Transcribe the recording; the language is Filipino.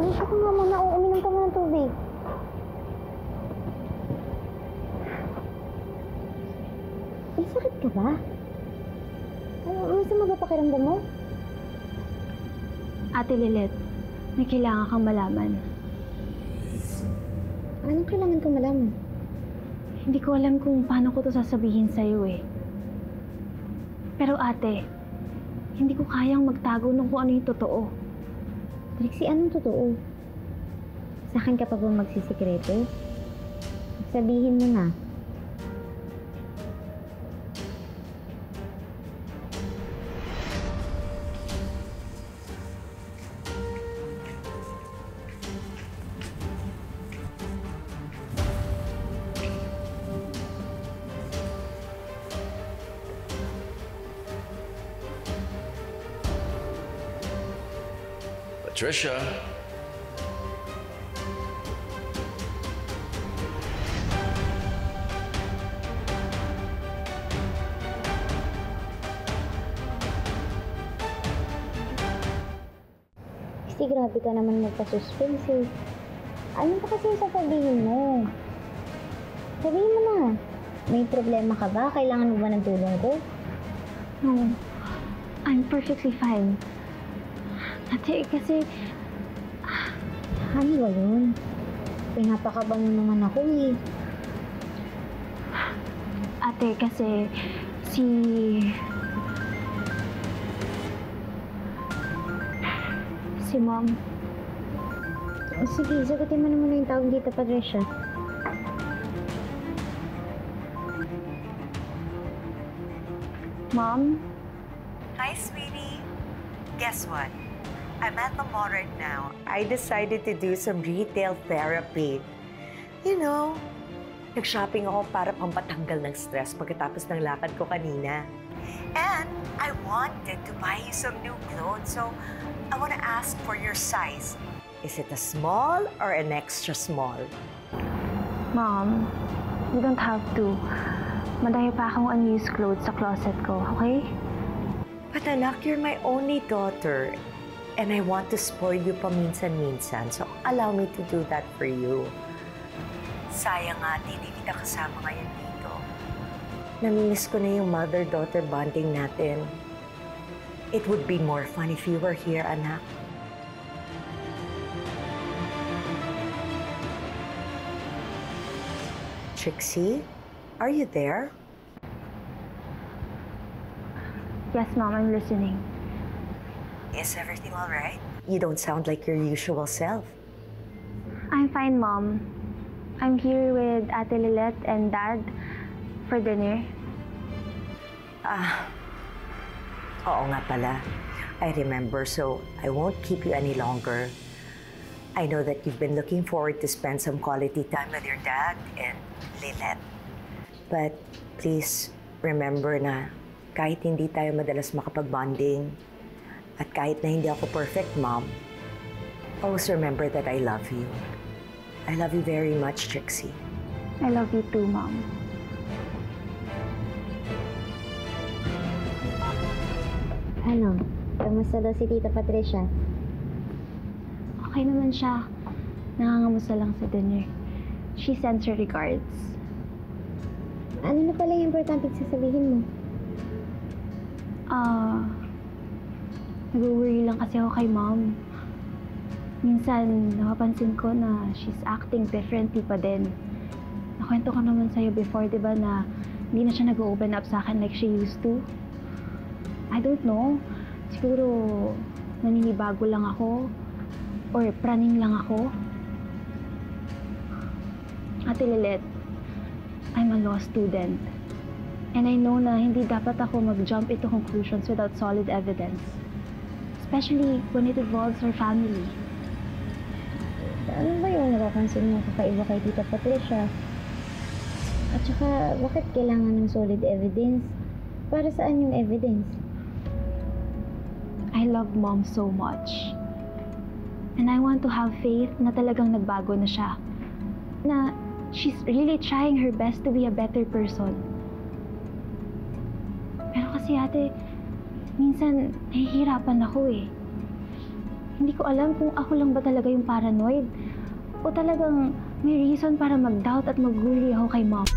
Ano ka nga muna? Uminom ka muna ng tubig. May sakit ka ba? Ano sa magpapakiramdam mo? Ate Lilet, may kailangan kang malaman. Anong kailangan kong malaman? Hindi ko alam kung paano ko to sasabihin sa'yo eh. Pero ate, hindi ko kayang magtago ng kung ano yung totoo. Trixie, anong totoo? Sa akin ka pa ba magsisikreto? Sabihin mo na. Patricia. Kasi grabe ka naman magpa-suspense eh. Ano pa kasi yung sasabihin mo? Sabihin mo na. May problema ka ba? Kailangan mo ba ng tulong ko? No, I'm perfectly fine. Ate, kasi... Ano ba yun? Pinapakaban mo naman ako eh. Ate, kasi... Si Mom. Sige, sagutin mo na muna yung tawag dito, Patricia. Mom? Hi, sweetie. Guess what? I'm at the mall right now. I decided to do some retail therapy. You know, nag-shopping ako para pampatanggal ng stress pagkatapos ng lakad ko kanina. And I wanted to buy you some new clothes, so I want to ask for your size. Is it a small or an extra small? Mom, you don't have to. Madaya pa akong unused clothes sa closet ko, okay? But anak, you're my only daughter. And I want to spoil you paminsan-minsan, so allow me to do that for you. Sayang nga, hindi kita kasama ngayon dito. Namimiss ko na yung mother-daughter bonding natin. It would be more fun if you were here, anak. Trixie, are you there? Yes, Mom, I'm listening. Is everything all right? You don't sound like your usual self. I'm fine, Mom. I'm here with Ate Lilet and Dad for dinner. Oo nga pala. I remember, so I won't keep you any longer. I know that you've been looking forward to spend some quality time with your dad and Lilet. But please remember na kahit hindi tayo madalas makapag-bonding, at kahit na hindi ako perfect mom, always remember that I love you. I love you very much, Trixie. I love you too, Mom. Ano? Kamusta daw si Tita Patricia? Okay naman siya. Nangangamusta lang sa dinner. She sends her regards. Ano na pala yung importante sasabihin mo? Nag-worry lang kasi ako kay Mom. Minsan, napapansin ko na she's acting differently pa din. Nakwento ko naman sa'yo before, di ba, na hindi na siya nag-open up sa akin like she used to. I don't know. Siguro, naninibago lang ako. Or praning lang ako. Ate Lilet, I'm a law student. And I know na hindi dapat ako mag-jump into conclusions without solid evidence. Especially when it involves our family. Ano ba yung napapansin mo kakaiba kay Tita Patricia? At saka, bakit kailangan ng solid evidence? Para saan yung evidence? I love Mom so much. And I want to have faith na talagang nagbago na siya. Na she's really trying her best to be a better person. Pero kasi ate, minsan nahihirapan ako eh. Hindi ko alam kung ako lang ba talaga yung paranoid o talagang may reason para mag-doubt at mag-worry ako kay mom.